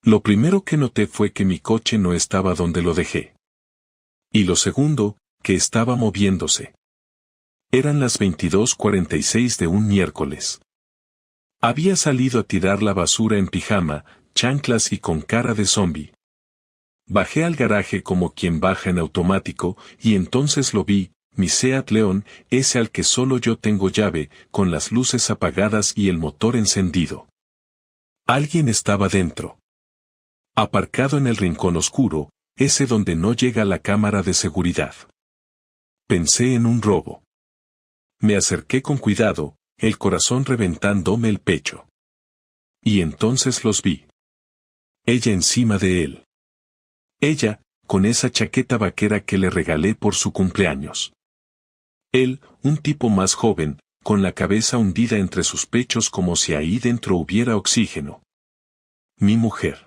Lo primero que noté fue que mi coche no estaba donde lo dejé. Y lo segundo, que estaba moviéndose. Eran las 22:46 de un miércoles. Había salido a tirar la basura en pijama, chanclas y con cara de zombi. Bajé al garaje como quien baja en automático, y entonces lo vi, mi Seat León, ese al que solo yo tengo llave, con las luces apagadas y el motor encendido. Alguien estaba dentro. Aparcado en el rincón oscuro, ese donde no llega la cámara de seguridad. Pensé en un robo. Me acerqué con cuidado, el corazón reventándome el pecho. Y entonces los vi. Ella encima de él. Ella, con esa chaqueta vaquera que le regalé por su cumpleaños. Él, un tipo más joven, con la cabeza hundida entre sus pechos como si ahí dentro hubiera oxígeno. Mi mujer.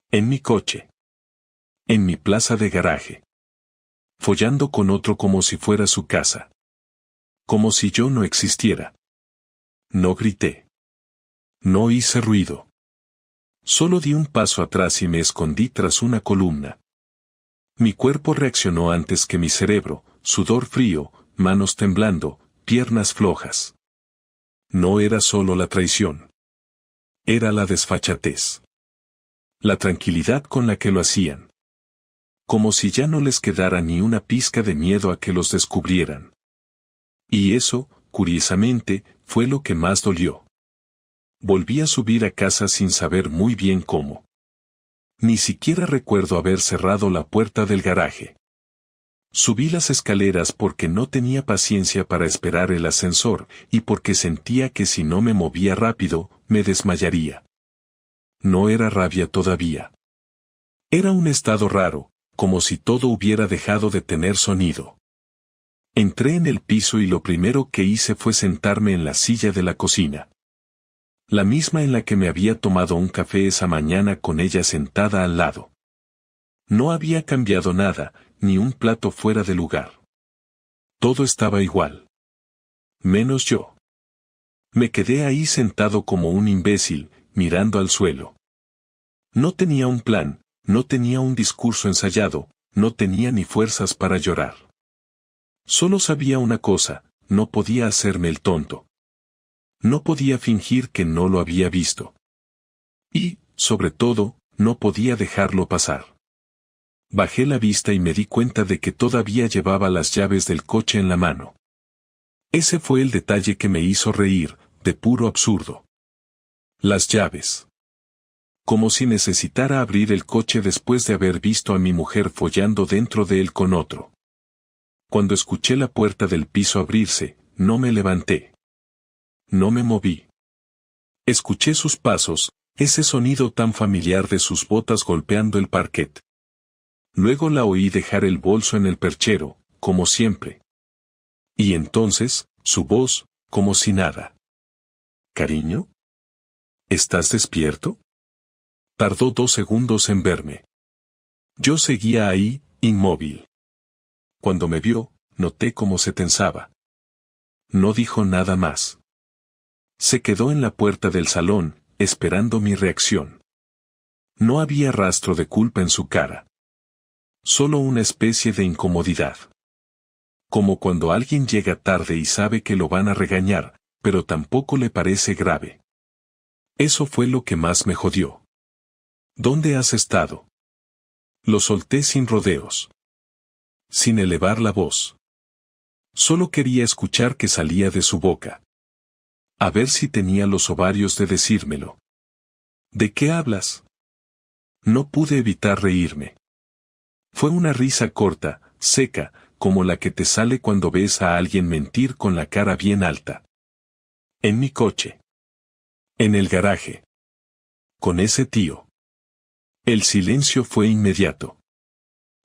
En mi coche. En mi plaza de garaje. Follando con otro como si fuera su casa. Como si yo no existiera. No grité. No hice ruido. Solo di un paso atrás y me escondí tras una columna. Mi cuerpo reaccionó antes que mi cerebro, sudor frío, manos temblando, piernas flojas. No era solo la traición. Era la desfachatez. La tranquilidad con la que lo hacían. Como si ya no les quedara ni una pizca de miedo a que los descubrieran. Y eso, curiosamente, fue lo que más dolió. Volví a subir a casa sin saber muy bien cómo. Ni siquiera recuerdo haber cerrado la puerta del garaje. Subí las escaleras porque no tenía paciencia para esperar el ascensor, y porque sentía que si no me movía rápido, me desmayaría. No era rabia todavía. Era un estado raro, como si todo hubiera dejado de tener sonido. Entré en el piso y lo primero que hice fue sentarme en la silla de la cocina. La misma en la que me había tomado un café esa mañana con ella sentada al lado. No había cambiado nada, ni un plato fuera de lugar. Todo estaba igual. Menos yo. Me quedé ahí sentado como un imbécil, mirando al suelo. No tenía un plan, no tenía un discurso ensayado, no tenía ni fuerzas para llorar. Solo sabía una cosa, no podía hacerme el tonto. No podía fingir que no lo había visto. Y, sobre todo, no podía dejarlo pasar. Bajé la vista y me di cuenta de que todavía llevaba las llaves del coche en la mano. Ese fue el detalle que me hizo reír, de puro absurdo. Las llaves. Como si necesitara abrir el coche después de haber visto a mi mujer follando dentro de él con otro. Cuando escuché la puerta del piso abrirse, no me levanté. No me moví. Escuché sus pasos, ese sonido tan familiar de sus botas golpeando el parquet. Luego la oí dejar el bolso en el perchero, como siempre. Y entonces, su voz, como si nada. ¿Cariño? ¿Estás despierto? Tardó 2 segundos en verme. Yo seguía ahí, inmóvil. Cuando me vio, noté cómo se tensaba. No dijo nada más. Se quedó en la puerta del salón, esperando mi reacción. No había rastro de culpa en su cara. Solo una especie de incomodidad. Como cuando alguien llega tarde y sabe que lo van a regañar, pero tampoco le parece grave. Eso fue lo que más me jodió. ¿Dónde has estado? Lo solté sin rodeos. Sin elevar la voz. Solo quería escuchar qué salía de su boca. A ver si tenía los ovarios de decírmelo. ¿De qué hablas? No pude evitar reírme. Fue una risa corta, seca, como la que te sale cuando ves a alguien mentir con la cara bien alta. En mi coche. En el garaje. Con ese tío. El silencio fue inmediato.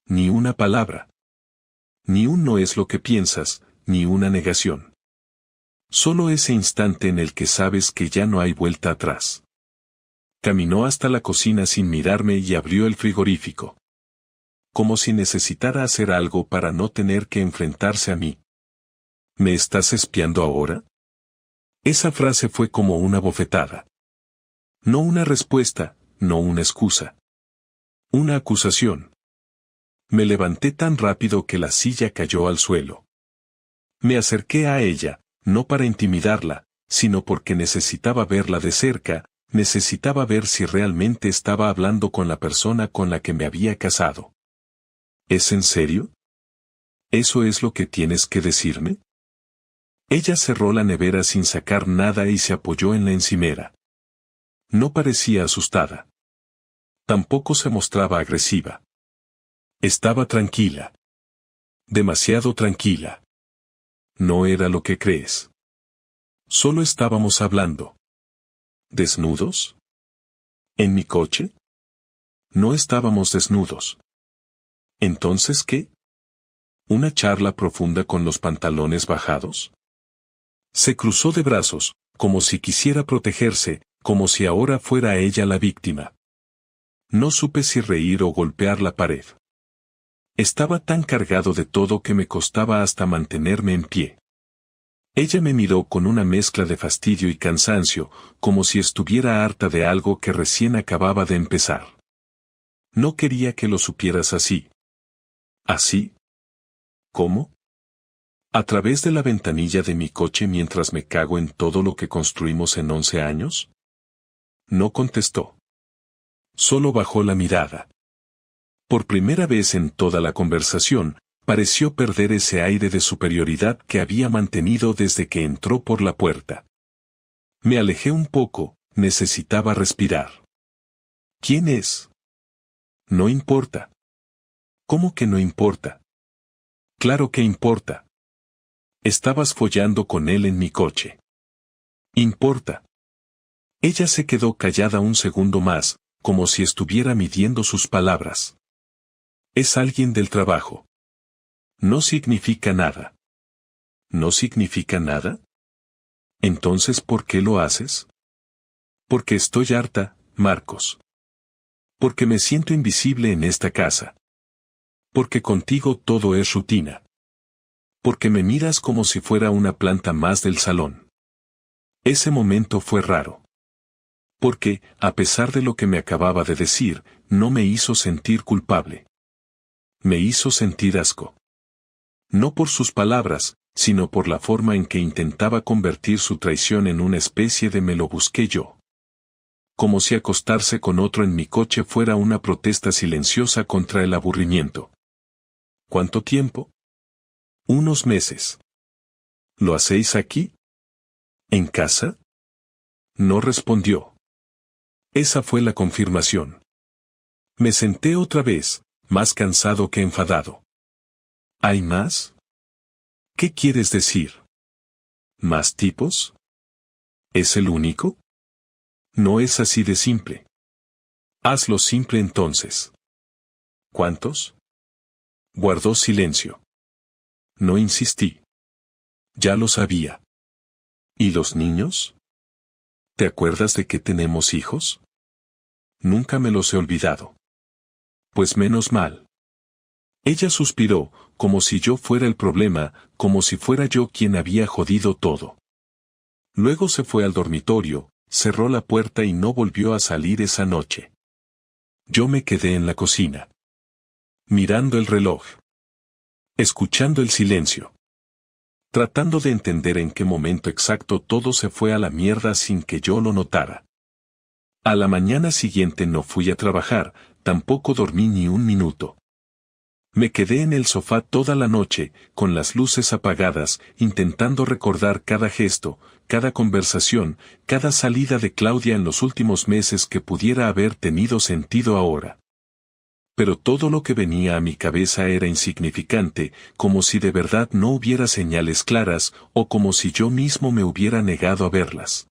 Ni una palabra. Ni un no es lo que piensas, ni una negación. Solo ese instante en el que sabes que ya no hay vuelta atrás. Caminó hasta la cocina sin mirarme y abrió el frigorífico. Como si necesitara hacer algo para no tener que enfrentarse a mí. ¿Me estás espiando ahora? Esa frase fue como una bofetada. No una respuesta, no una excusa. Una acusación. Me levanté tan rápido que la silla cayó al suelo. Me acerqué a ella, no para intimidarla, sino porque necesitaba verla de cerca, necesitaba ver si realmente estaba hablando con la persona con la que me había casado. ¿Es en serio? ¿Eso es lo que tienes que decirme? Ella cerró la nevera sin sacar nada y se apoyó en la encimera. No parecía asustada. Tampoco se mostraba agresiva. Estaba tranquila. Demasiado tranquila. No era lo que crees. Solo estábamos hablando. ¿Desnudos? ¿En mi coche? No estábamos desnudos. ¿Entonces qué? ¿Una charla profunda con los pantalones bajados? Se cruzó de brazos, como si quisiera protegerse, como si ahora fuera ella la víctima. No supe si reír o golpear la pared. Estaba tan cargado de todo que me costaba hasta mantenerme en pie. Ella me miró con una mezcla de fastidio y cansancio, como si estuviera harta de algo que recién acababa de empezar. No quería que lo supieras así. ¿Así? ¿Cómo? ¿A través de la ventanilla de mi coche mientras me cago en todo lo que construimos en 11 años? No contestó. Solo bajó la mirada. Por primera vez en toda la conversación, pareció perder ese aire de superioridad que había mantenido desde que entró por la puerta. Me alejé un poco, necesitaba respirar. ¿Quién es? No importa. ¿Cómo que no importa? Claro que importa. Estabas follando con él en mi coche. Importa. Ella se quedó callada un segundo más, como si estuviera midiendo sus palabras. Es alguien del trabajo. No significa nada. ¿No significa nada? Entonces, ¿por qué lo haces? Porque estoy harta, Marcos. Porque me siento invisible en esta casa. Porque contigo todo es rutina. Porque me miras como si fuera una planta más del salón. Ese momento fue raro. Porque, a pesar de lo que me acababa de decir, no me hizo sentir culpable. Me hizo sentir asco. No por sus palabras, sino por la forma en que intentaba convertir su traición en una especie de me lo busqué yo. Como si acostarse con otro en mi coche fuera una protesta silenciosa contra el aburrimiento. ¿Cuánto tiempo? Unos meses. ¿Lo hacéis aquí? ¿En casa? No respondió. Esa fue la confirmación. Me senté otra vez, más cansado que enfadado. ¿Hay más? ¿Qué quieres decir? ¿Más tipos? ¿Es el único? No es así de simple. Hazlo simple entonces. ¿Cuántos? Guardó silencio. No insistí. Ya lo sabía. ¿Y los niños? ¿Te acuerdas de que tenemos hijos? Nunca me los he olvidado. Pues menos mal. Ella suspiró, como si yo fuera el problema, como si fuera yo quien había jodido todo. Luego se fue al dormitorio, cerró la puerta y no volvió a salir esa noche. Yo me quedé en la cocina. Mirando el reloj. Escuchando el silencio. Tratando de entender en qué momento exacto todo se fue a la mierda sin que yo lo notara. A la mañana siguiente no fui a trabajar, tampoco dormí ni un minuto. Me quedé en el sofá toda la noche, con las luces apagadas, intentando recordar cada gesto, cada conversación, cada salida de Claudia en los últimos meses que pudiera haber tenido sentido ahora. Pero todo lo que venía a mi cabeza era insignificante, como si de verdad no hubiera señales claras, o como si yo mismo me hubiera negado a verlas.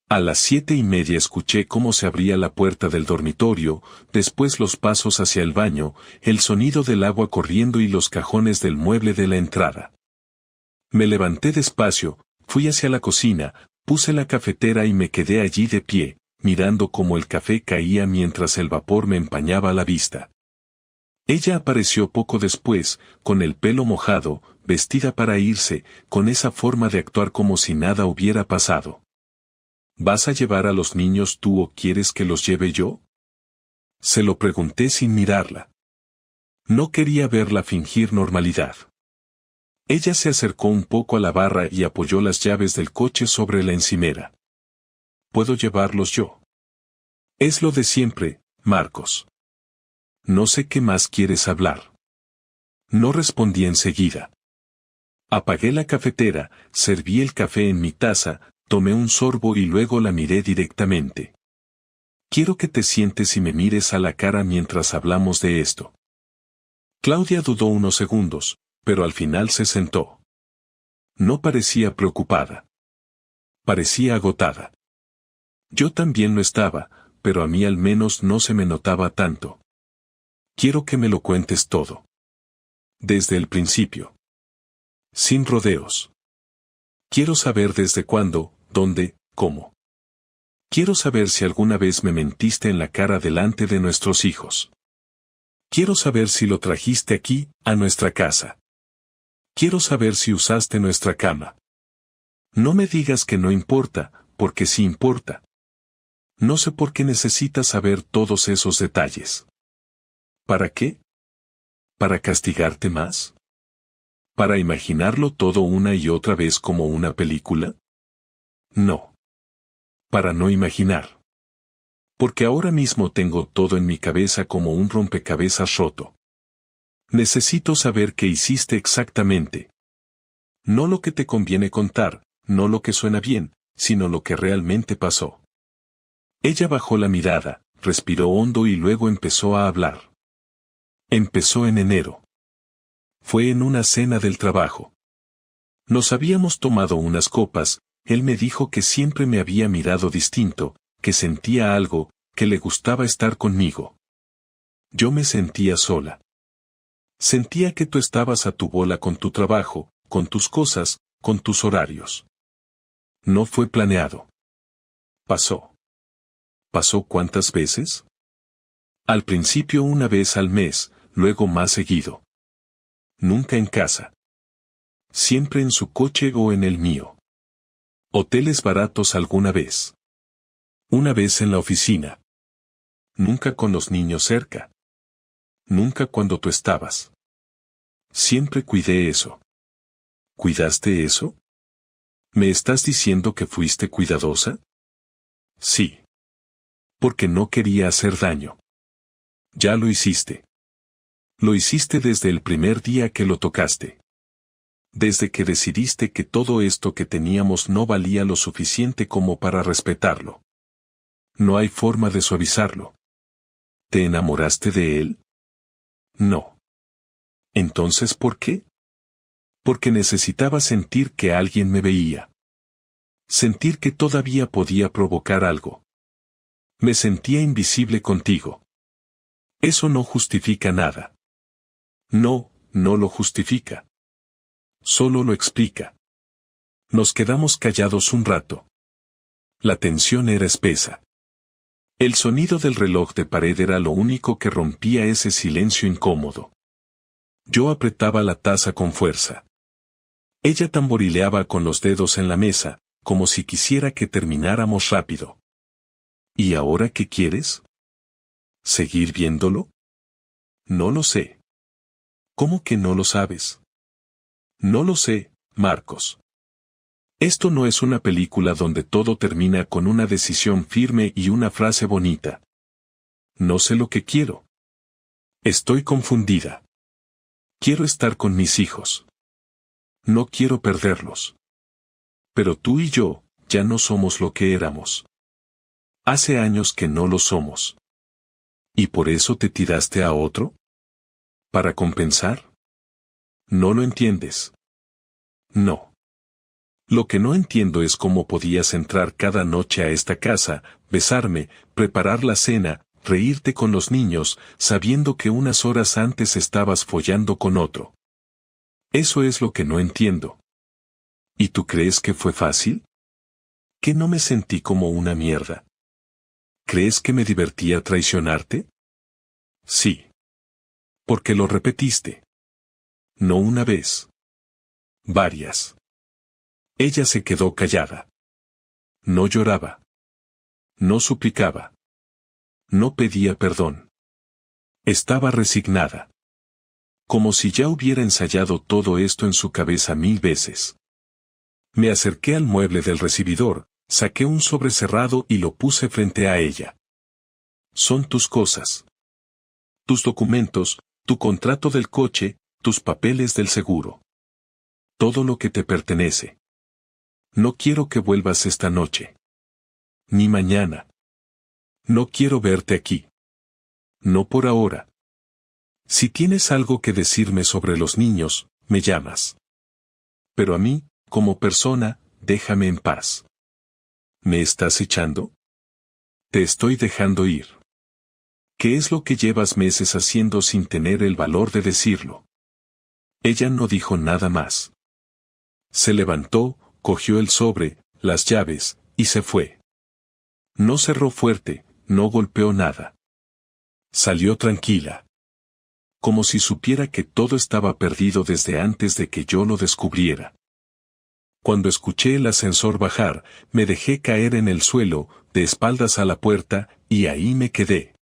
A las 7:30 escuché cómo se abría la puerta del dormitorio, después los pasos hacia el baño, el sonido del agua corriendo y los cajones del mueble de la entrada. Me levanté despacio, fui hacia la cocina, puse la cafetera y me quedé allí de pie, mirando cómo el café caía mientras el vapor me empañaba la vista. Ella apareció poco después, con el pelo mojado, vestida para irse, con esa forma de actuar como si nada hubiera pasado. ¿Vas a llevar a los niños tú o quieres que los lleve yo? Se lo pregunté sin mirarla. No quería verla fingir normalidad. Ella se acercó un poco a la barra y apoyó las llaves del coche sobre la encimera. ¿Puedo llevarlos yo? Es lo de siempre, Marcos. No sé qué más quieres hablar. No respondí enseguida. Apagué la cafetera, serví el café en mi taza, tomé un sorbo y luego la miré directamente. Quiero que te sientes y me mires a la cara mientras hablamos de esto. Claudia dudó unos segundos, pero al final se sentó. No parecía preocupada. Parecía agotada. Yo también lo estaba, pero a mí al menos no se me notaba tanto. Quiero que me lo cuentes todo. Desde el principio. Sin rodeos. Quiero saber desde cuándo, dónde, cómo. Quiero saber si alguna vez me mentiste en la cara delante de nuestros hijos. Quiero saber si lo trajiste aquí, a nuestra casa. Quiero saber si usaste nuestra cama. No me digas que no importa, porque sí importa. No sé por qué necesitas saber todos esos detalles. ¿Para qué? ¿Para castigarte más? ¿Para imaginarlo todo una y otra vez como una película? No. Para no imaginar. Porque ahora mismo tengo todo en mi cabeza como un rompecabezas roto. Necesito saber qué hiciste exactamente. No lo que te conviene contar, no lo que suena bien, sino lo que realmente pasó. Ella bajó la mirada, respiró hondo y luego empezó a hablar. Empezó en enero. Fue en una cena del trabajo. Nos habíamos tomado unas copas, él me dijo que siempre me había mirado distinto, que sentía algo, que le gustaba estar conmigo. Yo me sentía sola. Sentía que tú estabas a tu bola con tu trabajo, con tus cosas, con tus horarios. No fue planeado. Pasó. ¿Pasó cuántas veces? Al principio una vez al mes, luego más seguido. Nunca en casa. Siempre en su coche o en el mío. Hoteles baratos alguna vez. Una vez en la oficina. Nunca con los niños cerca. Nunca cuando tú estabas. Siempre cuidé eso. ¿Cuidaste eso? ¿Me estás diciendo que fuiste cuidadosa? Sí. Porque no quería hacer daño. Ya lo hiciste. Lo hiciste desde el primer día que lo tocaste. Desde que decidiste que todo esto que teníamos no valía lo suficiente como para respetarlo. No hay forma de suavizarlo. ¿Te enamoraste de él? No. ¿Entonces por qué? Porque necesitaba sentir que alguien me veía. Sentir que todavía podía provocar algo. Me sentía invisible contigo. Eso no justifica nada. No, no lo justifica. Solo lo explica. Nos quedamos callados un rato. La tensión era espesa. El sonido del reloj de pared era lo único que rompía ese silencio incómodo. Yo apretaba la taza con fuerza. Ella tamborileaba con los dedos en la mesa, como si quisiera que termináramos rápido. ¿Y ahora qué quieres? ¿Seguir viéndolo? No lo sé. ¿Cómo que no lo sabes? No lo sé, Marcos. Esto no es una película donde todo termina con una decisión firme y una frase bonita. No sé lo que quiero. Estoy confundida. Quiero estar con mis hijos. No quiero perderlos. Pero tú y yo, ya no somos lo que éramos. Hace años que no lo somos. ¿Y por eso te tiraste a otro? ¿Para compensar? No lo entiendes. No. Lo que no entiendo es cómo podías entrar cada noche a esta casa, besarme, preparar la cena, reírte con los niños, sabiendo que unas horas antes estabas follando con otro. Eso es lo que no entiendo. ¿Y tú crees que fue fácil? ¿Que no me sentí como una mierda? ¿Crees que me divertía traicionarte? Sí. Porque lo repetiste. No una vez. Varias. Ella se quedó callada. No lloraba. No suplicaba. No pedía perdón. Estaba resignada. Como si ya hubiera ensayado todo esto en su cabeza 1000 veces. Me acerqué al mueble del recibidor, saqué un sobre cerrado y lo puse frente a ella. Son tus cosas. Tus documentos, tu contrato del coche, tus papeles del seguro. Todo lo que te pertenece. No quiero que vuelvas esta noche. Ni mañana. No quiero verte aquí. No por ahora. Si tienes algo que decirme sobre los niños, me llamas. Pero a mí, como persona, déjame en paz. ¿Me estás echando? Te estoy dejando ir. ¿Qué es lo que llevas meses haciendo sin tener el valor de decirlo? Ella no dijo nada más. Se levantó, cogió el sobre, las llaves, y se fue. No cerró fuerte, no golpeó nada. Salió tranquila. Como si supiera que todo estaba perdido desde antes de que yo lo descubriera. Cuando escuché el ascensor bajar, me dejé caer en el suelo, de espaldas a la puerta, y ahí me quedé.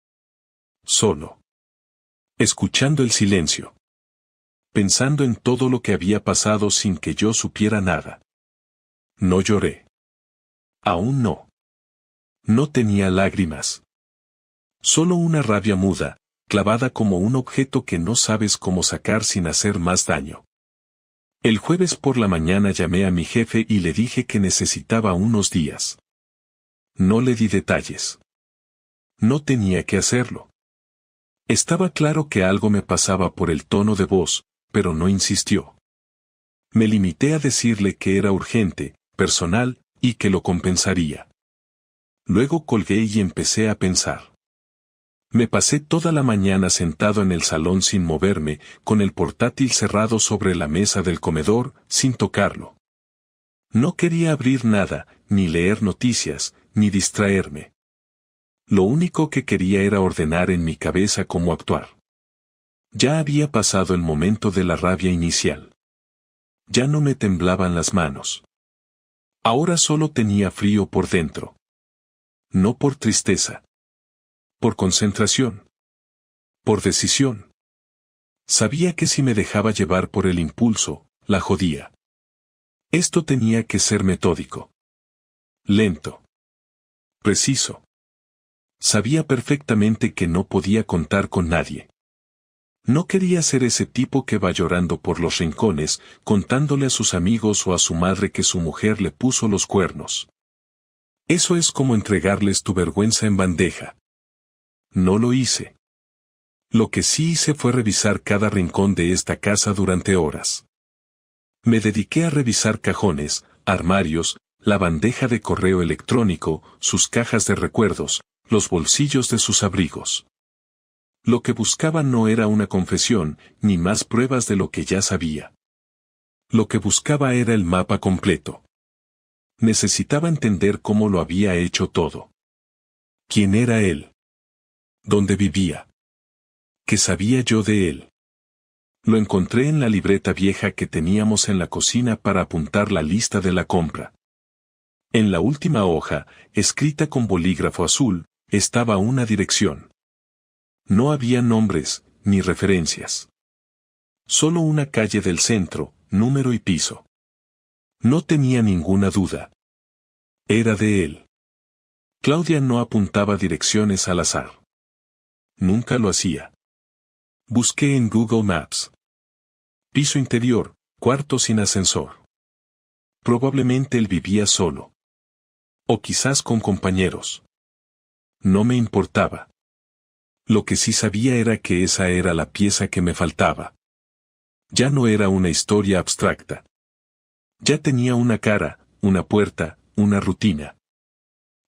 Solo. Escuchando el silencio. Pensando en todo lo que había pasado sin que yo supiera nada. No lloré. Aún no. No tenía lágrimas. Solo una rabia muda, clavada como un objeto que no sabes cómo sacar sin hacer más daño. El jueves por la mañana llamé a mi jefe y le dije que necesitaba unos días. No le di detalles. No tenía que hacerlo. Estaba claro que algo me pasaba por el tono de voz, pero no insistió. Me limité a decirle que era urgente, personal, y que lo compensaría. Luego colgué y empecé a pensar. Me pasé toda la mañana sentado en el salón sin moverme, con el portátil cerrado sobre la mesa del comedor, sin tocarlo. No quería abrir nada, ni leer noticias, ni distraerme. Lo único que quería era ordenar en mi cabeza cómo actuar. Ya había pasado el momento de la rabia inicial. Ya no me temblaban las manos. Ahora solo tenía frío por dentro. No por tristeza. Por concentración. Por decisión. Sabía que si me dejaba llevar por el impulso, la jodía. Esto tenía que ser metódico. Lento. Preciso. Sabía perfectamente que no podía contar con nadie. No quería ser ese tipo que va llorando por los rincones, contándole a sus amigos o a su madre que su mujer le puso los cuernos. Eso es como entregarles tu vergüenza en bandeja. No lo hice. Lo que sí hice fue revisar cada rincón de esta casa durante horas. Me dediqué a revisar cajones, armarios, la bandeja de correo electrónico, sus cajas de recuerdos, los bolsillos de sus abrigos. Lo que buscaba no era una confesión, ni más pruebas de lo que ya sabía. Lo que buscaba era el mapa completo. Necesitaba entender cómo lo había hecho todo. ¿Quién era él? ¿Dónde vivía? ¿Qué sabía yo de él? Lo encontré en la libreta vieja que teníamos en la cocina para apuntar la lista de la compra. En la última hoja, escrita con bolígrafo azul, estaba una dirección. No había nombres, ni referencias. Solo una calle del centro, número y piso. No tenía ninguna duda. Era de él. Claudia no apuntaba direcciones al azar. Nunca lo hacía. Busqué en Google Maps. Piso interior, cuarto sin ascensor. Probablemente él vivía solo. O quizás con compañeros. No me importaba. Lo que sí sabía era que esa era la pieza que me faltaba. Ya no era una historia abstracta. Ya tenía una cara, una puerta, una rutina.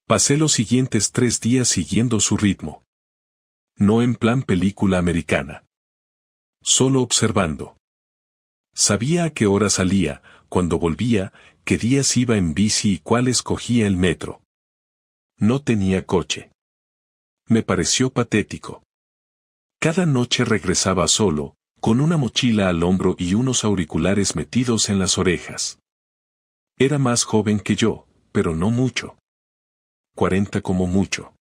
Pasé los siguientes 3 días siguiendo su ritmo. No en plan película americana. Solo observando. Sabía a qué hora salía, cuando volvía, qué días iba en bici y cuáles cogía el metro. No tenía coche. Me pareció patético. Cada noche regresaba solo, con una mochila al hombro y unos auriculares metidos en las orejas. Era más joven que yo, pero no mucho. 40 como mucho.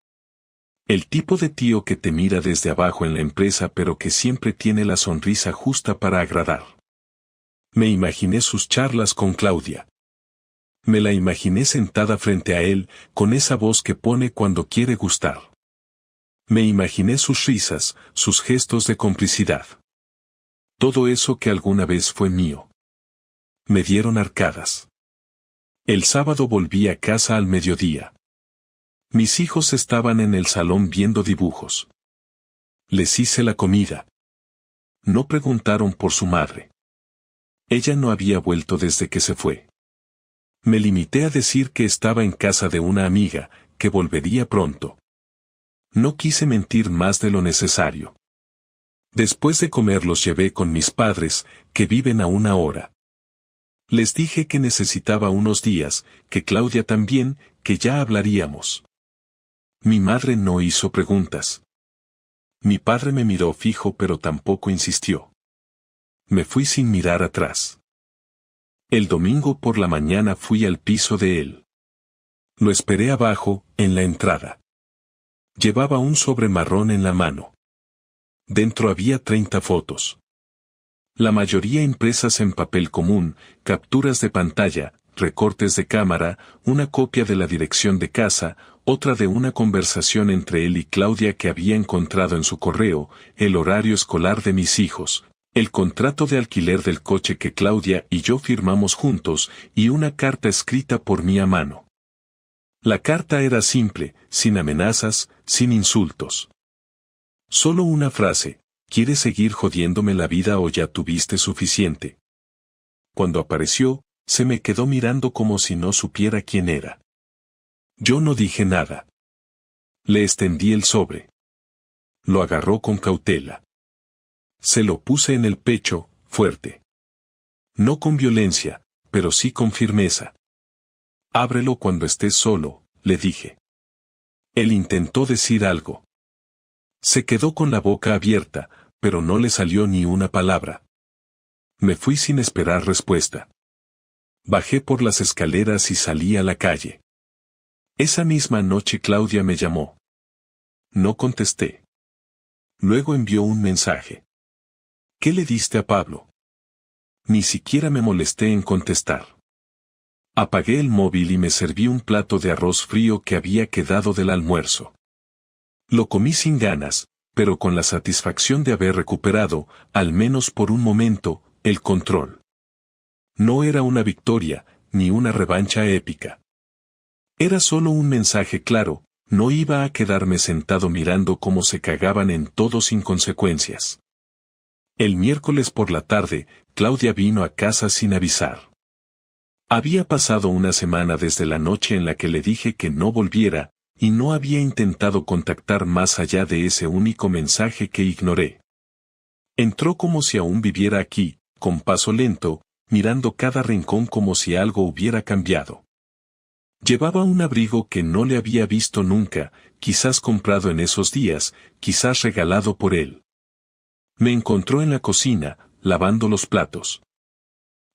El tipo de tío que te mira desde abajo en la empresa pero que siempre tiene la sonrisa justa para agradar. Me imaginé sus charlas con Claudia. Me la imaginé sentada frente a él, con esa voz que pone cuando quiere gustar. Me imaginé sus risas, sus gestos de complicidad. Todo eso que alguna vez fue mío. Me dieron arcadas. El sábado volví a casa al mediodía. Mis hijos estaban en el salón viendo dibujos. Les hice la comida. No preguntaron por su madre. Ella no había vuelto desde que se fue. Me limité a decir que estaba en casa de una amiga, que volvería pronto. No quise mentir más de lo necesario. Después de comer los llevé con mis padres, que viven a 1 hora. Les dije que necesitaba unos días, que Claudia también, que ya hablaríamos. Mi madre no hizo preguntas. Mi padre me miró fijo pero tampoco insistió. Me fui sin mirar atrás. El domingo por la mañana fui al piso de él. Lo esperé abajo, en la entrada. Llevaba un sobre marrón en la mano. Dentro había 30 fotos. La mayoría impresas en papel común, capturas de pantalla, recortes de cámara, una copia de la dirección de casa, otra de una conversación entre él y Claudia que había encontrado en su correo, el horario escolar de mis hijos, el contrato de alquiler del coche que Claudia y yo firmamos juntos, y una carta escrita por mí a mano. La carta era simple, sin amenazas, sin insultos. Solo una frase: ¿quieres seguir jodiéndome la vida o ya tuviste suficiente? Cuando apareció, se me quedó mirando como si no supiera quién era. Yo no dije nada. Le extendí el sobre. Lo agarró con cautela. Se lo puse en el pecho, fuerte. No con violencia, pero sí con firmeza. Ábrelo cuando estés solo, le dije. Él intentó decir algo. Se quedó con la boca abierta, pero no le salió ni una palabra. Me fui sin esperar respuesta. Bajé por las escaleras y salí a la calle. Esa misma noche Claudia me llamó. No contesté. Luego envió un mensaje. ¿Qué le diste a Pablo? Ni siquiera me molesté en contestar. Apagué el móvil y me serví un plato de arroz frío que había quedado del almuerzo. Lo comí sin ganas, pero con la satisfacción de haber recuperado, al menos por un momento, el control. No era una victoria, ni una revancha épica. Era solo un mensaje claro, no iba a quedarme sentado mirando cómo se cagaban en todo sin consecuencias. El miércoles por la tarde, Claudia vino a casa sin avisar. Había pasado una semana desde la noche en la que le dije que no volviera, y no había intentado contactar más allá de ese único mensaje que ignoré. Entró como si aún viviera aquí, con paso lento, mirando cada rincón como si algo hubiera cambiado. Llevaba un abrigo que no le había visto nunca, quizás comprado en esos días, quizás regalado por él. Me encontró en la cocina, lavando los platos.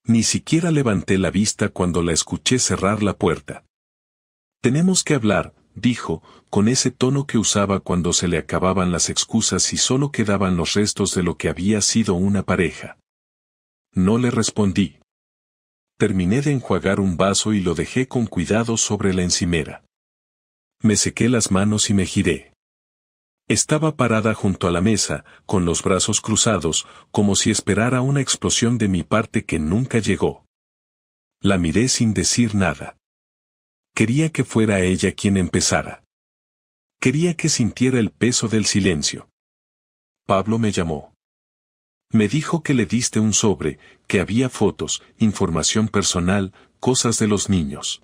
Ni siquiera levanté la vista cuando la escuché cerrar la puerta. Tenemos que hablar, dijo, con ese tono que usaba cuando se le acababan las excusas y solo quedaban los restos de lo que había sido una pareja. No le respondí. Terminé de enjuagar un vaso y lo dejé con cuidado sobre la encimera. Me sequé las manos y me giré. Estaba parada junto a la mesa, con los brazos cruzados, como si esperara una explosión de mi parte que nunca llegó. La miré sin decir nada. Quería que fuera ella quien empezara. Quería que sintiera el peso del silencio. Pablo me llamó. Me dijo que le diste un sobre, que había fotos, información personal, cosas de los niños.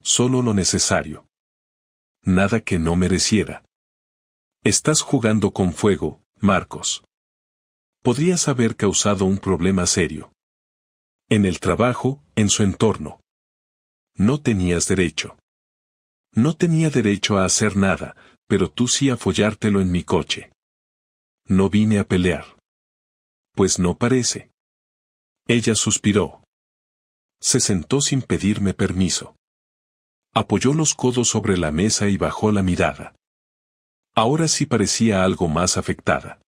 Solo lo necesario. Nada que no mereciera. Estás jugando con fuego, Marcos. Podrías haber causado un problema serio. En el trabajo, en su entorno. No tenías derecho. No tenía derecho a hacer nada, pero tú sí a follártelo en mi coche. No vine a pelear. Pues no parece. Ella suspiró. Se sentó sin pedirme permiso. Apoyó los codos sobre la mesa y bajó la mirada. Ahora sí parecía algo más afectada.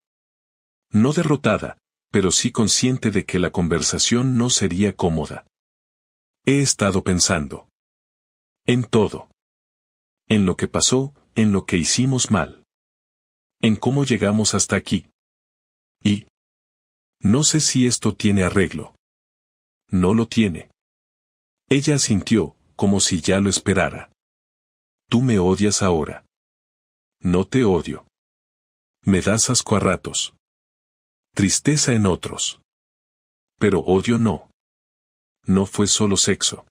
No derrotada, pero sí consciente de que la conversación no sería cómoda. He estado pensando. En todo. En lo que pasó, en lo que hicimos mal. En cómo llegamos hasta aquí. Y no sé si esto tiene arreglo. No lo tiene. Ella asintió, como si ya lo esperara. Tú me odias ahora. No te odio. Me das asco a ratos. Tristeza en otros. Pero odio no. No fue solo sexo.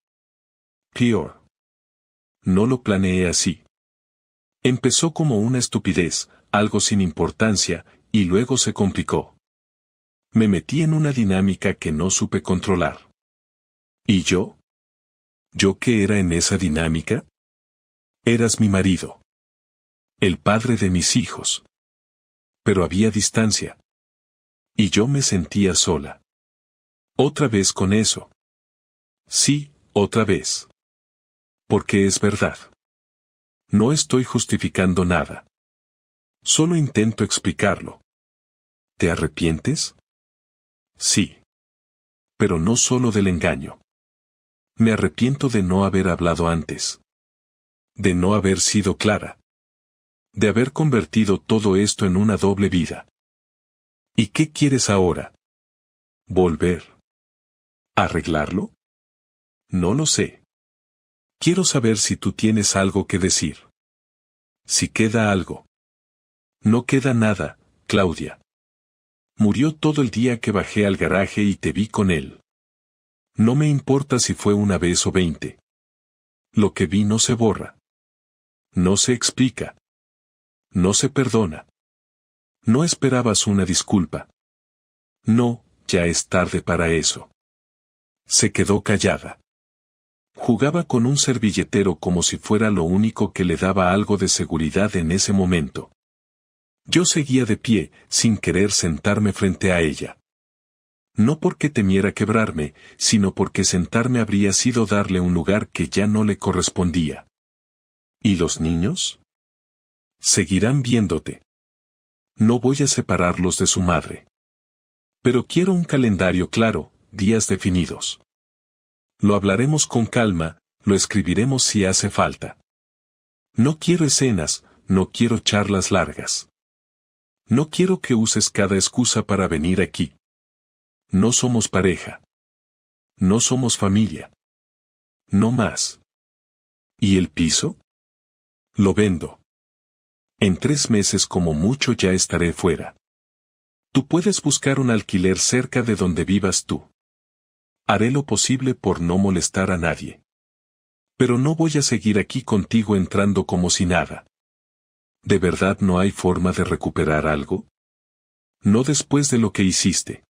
Peor. No lo planeé así. Empezó como una estupidez, algo sin importancia, y luego se complicó. Me metí en una dinámica que no supe controlar. ¿Y yo? ¿Yo qué era en esa dinámica? Eras mi marido. El padre de mis hijos. Pero había distancia. Y yo me sentía sola. Otra vez con eso. Sí, otra vez. Porque es verdad. No estoy justificando nada. Solo intento explicarlo. ¿Te arrepientes? Sí. Pero no solo del engaño. Me arrepiento de no haber hablado antes. De no haber sido clara. De haber convertido todo esto en una doble vida. ¿Y qué quieres ahora? ¿Volver? ¿Arreglarlo? No lo sé. Quiero saber si tú tienes algo que decir. Si queda algo. No queda nada, Claudia. Murió todo el día que bajé al garaje y te vi con él. No me importa si fue una vez o 20. Lo que vi no se borra. No se explica. No se perdona. No esperabas una disculpa. No, ya es tarde para eso. Se quedó callada. Jugaba con un servilletero como si fuera lo único que le daba algo de seguridad en ese momento. Yo seguía de pie, sin querer sentarme frente a ella. No porque temiera quebrarme, sino porque sentarme habría sido darle un lugar que ya no le correspondía. ¿Y los niños? Seguirán viéndote. No voy a separarlos de su madre. Pero quiero un calendario claro, días definidos. Lo hablaremos con calma, lo escribiremos si hace falta. No quiero escenas, no quiero charlas largas. No quiero que uses cada excusa para venir aquí. No somos pareja. No somos familia. No más. ¿Y el piso? Lo vendo. En 3 meses como mucho ya estaré fuera. Tú puedes buscar un alquiler cerca de donde vivas tú. Haré lo posible por no molestar a nadie. Pero no voy a seguir aquí contigo entrando como si nada. ¿De verdad no hay forma de recuperar algo? No después de lo que hiciste.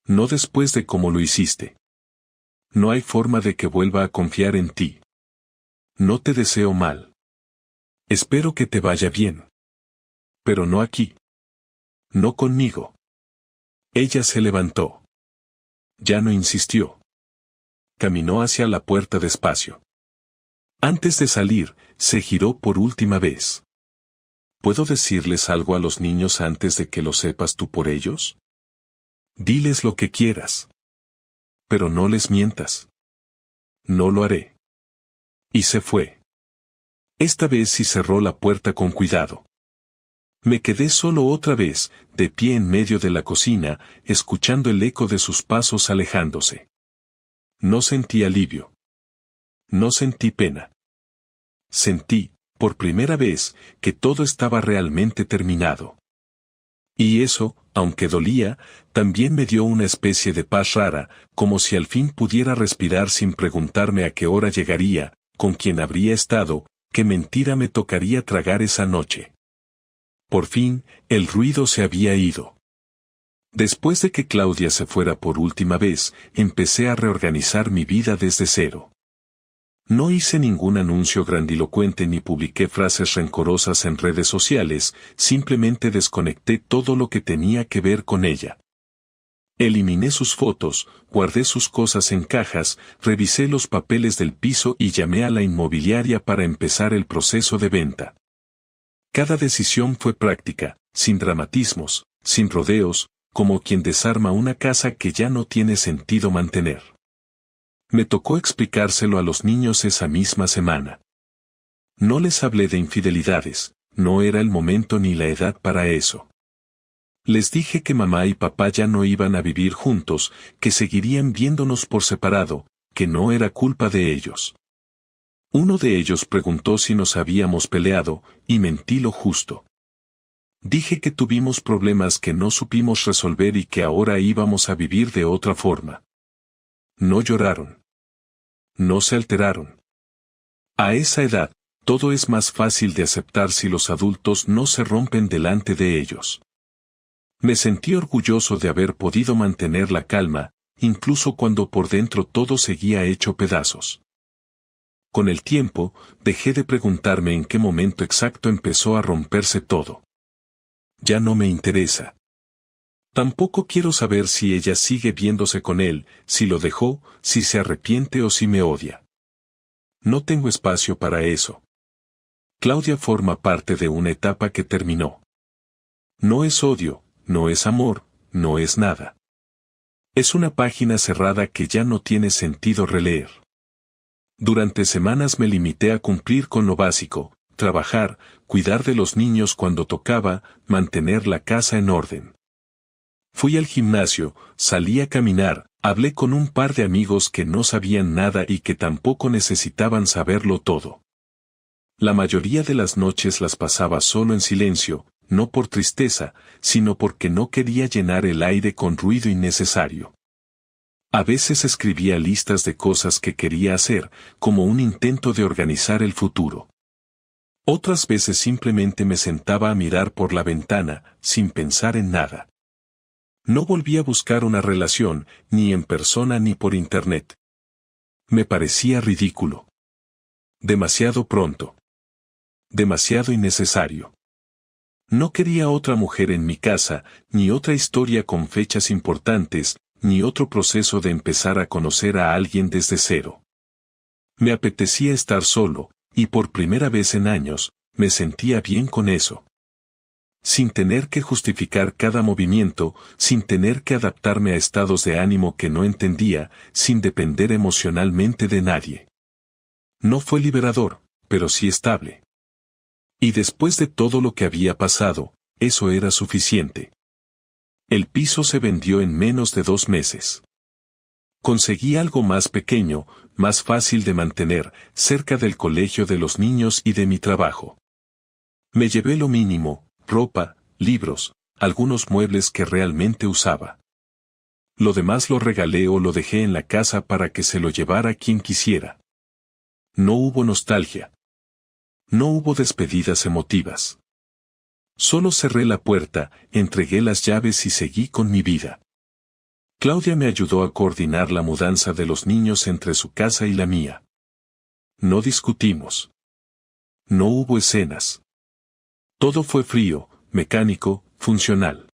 No después de cómo lo hiciste. No hay forma de que vuelva a confiar en ti. No te deseo mal. Espero que te vaya bien. Pero no aquí. No conmigo. Ella se levantó. Ya no insistió. Caminó hacia la puerta despacio. Antes de salir, se giró por última vez. ¿Puedo decirles algo a los niños antes de que lo sepas tú por ellos? Diles lo que quieras. Pero no les mientas. No lo haré. Y se fue. Esta vez sí cerró la puerta con cuidado. Me quedé solo otra vez, de pie en medio de la cocina, escuchando el eco de sus pasos alejándose. No sentí alivio. No sentí pena. Sentí, por primera vez, que todo estaba realmente terminado. Y eso, aunque dolía, también me dio una especie de paz rara, como si al fin pudiera respirar sin preguntarme a qué hora llegaría, con quién habría estado, qué mentira me tocaría tragar esa noche. Por fin, el ruido se había ido. Después de que Claudia se fuera por última vez, empecé a reorganizar mi vida desde cero. No hice ningún anuncio grandilocuente ni publiqué frases rencorosas en redes sociales, simplemente desconecté todo lo que tenía que ver con ella. Eliminé sus fotos, guardé sus cosas en cajas, revisé los papeles del piso y llamé a la inmobiliaria para empezar el proceso de venta. Cada decisión fue práctica, sin dramatismos, sin rodeos, como quien desarma una casa que ya no tiene sentido mantener. Me tocó explicárselo a los niños esa misma semana. No les hablé de infidelidades, no era el momento ni la edad para eso. Les dije que mamá y papá ya no iban a vivir juntos, que seguirían viéndonos por separado, que no era culpa de ellos. Uno de ellos preguntó si nos habíamos peleado, y mentí lo justo. Dije que tuvimos problemas que no supimos resolver y que ahora íbamos a vivir de otra forma. No lloraron. No se alteraron. A esa edad, todo es más fácil de aceptar si los adultos no se rompen delante de ellos. Me sentí orgulloso de haber podido mantener la calma, incluso cuando por dentro todo seguía hecho pedazos. Con el tiempo, dejé de preguntarme en qué momento exacto empezó a romperse todo. Ya no me interesa. Tampoco quiero saber si ella sigue viéndose con él, si lo dejó, si se arrepiente o si me odia. No tengo espacio para eso. Claudia forma parte de una etapa que terminó. No es odio, no es amor, no es nada. Es una página cerrada que ya no tiene sentido releer. Durante semanas me limité a cumplir con lo básico, trabajar, cuidar de los niños cuando tocaba, mantener la casa en orden. Fui al gimnasio, salí a caminar, hablé con un par de amigos que no sabían nada y que tampoco necesitaban saberlo todo. La mayoría de las noches las pasaba solo en silencio, no por tristeza, sino porque no quería llenar el aire con ruido innecesario. A veces escribía listas de cosas que quería hacer, como un intento de organizar el futuro. Otras veces simplemente me sentaba a mirar por la ventana, sin pensar en nada. No volví a buscar una relación, ni en persona ni por internet. Me parecía ridículo. Demasiado pronto. Demasiado innecesario. No quería otra mujer en mi casa, ni otra historia con fechas importantes, ni otro proceso de empezar a conocer a alguien desde cero. Me apetecía estar solo, y por primera vez en años, me sentía bien con eso. Sin tener que justificar cada movimiento, sin tener que adaptarme a estados de ánimo que no entendía, sin depender emocionalmente de nadie. No fue liberador, pero sí estable. Y después de todo lo que había pasado, eso era suficiente. El piso se vendió en menos de 2 meses. Conseguí algo más pequeño, más fácil de mantener, cerca del colegio de los niños y de mi trabajo. Me llevé lo mínimo, ropa, libros, algunos muebles que realmente usaba. Lo demás lo regalé o lo dejé en la casa para que se lo llevara quien quisiera. No hubo nostalgia. No hubo despedidas emotivas. Solo cerré la puerta, entregué las llaves y seguí con mi vida. Claudia me ayudó a coordinar la mudanza de los niños entre su casa y la mía. No discutimos. No hubo escenas. Todo fue frío, mecánico, funcional.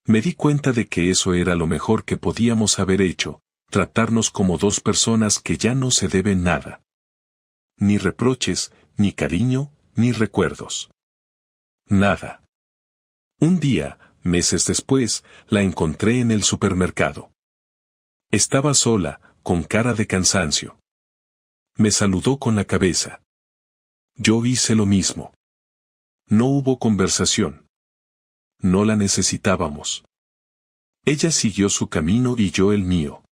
Me di cuenta de que eso era lo mejor que podíamos haber hecho, tratarnos como 2 personas que ya no se deben nada. Ni reproches, ni cariño, ni recuerdos. Nada. Un día, meses después, la encontré en el supermercado. Estaba sola, con cara de cansancio. Me saludó con la cabeza. Yo hice lo mismo. No hubo conversación. No la necesitábamos. Ella siguió su camino y yo el mío.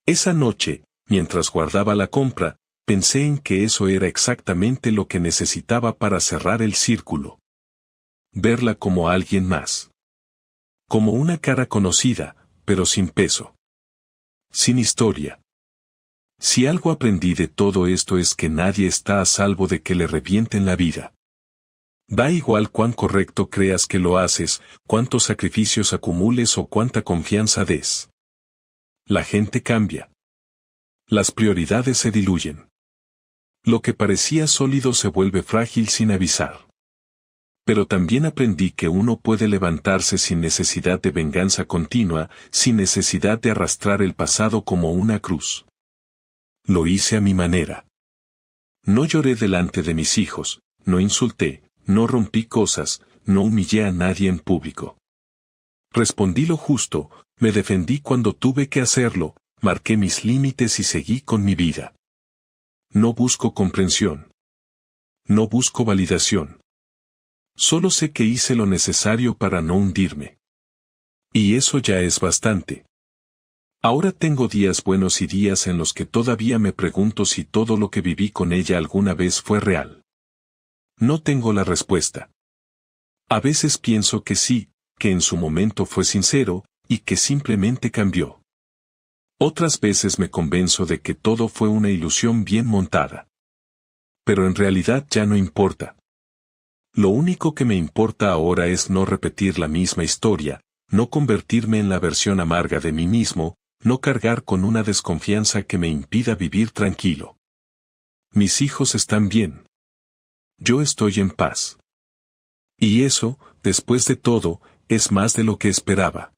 Esa noche, mientras guardaba la compra, pensé en que eso era exactamente lo que necesitaba para cerrar el círculo. Verla como alguien más. Como una cara conocida, pero sin peso. Sin historia. Si algo aprendí de todo esto es que nadie está a salvo de que le revienten la vida. Da igual cuán correcto creas que lo haces, cuántos sacrificios acumules o cuánta confianza des. La gente cambia. Las prioridades se diluyen. Lo que parecía sólido se vuelve frágil sin avisar. Pero también aprendí que uno puede levantarse sin necesidad de venganza continua, sin necesidad de arrastrar el pasado como una cruz. Lo hice a mi manera. No lloré delante de mis hijos, no insulté, no rompí cosas, no humillé a nadie en público. Respondí lo justo, me defendí cuando tuve que hacerlo, marqué mis límites y seguí con mi vida. No busco comprensión. No busco validación. Solo sé que hice lo necesario para no hundirme. Y eso ya es bastante. Ahora tengo días buenos y días en los que todavía me pregunto si todo lo que viví con ella alguna vez fue real. No tengo la respuesta. A veces pienso que sí, que en su momento fue sincero, y que simplemente cambió. Otras veces me convenzo de que todo fue una ilusión bien montada. Pero en realidad ya no importa. Lo único que me importa ahora es no repetir la misma historia, no convertirme en la versión amarga de mí mismo, no cargar con una desconfianza que me impida vivir tranquilo. Mis hijos están bien. Yo estoy en paz. Y eso, después de todo, es más de lo que esperaba.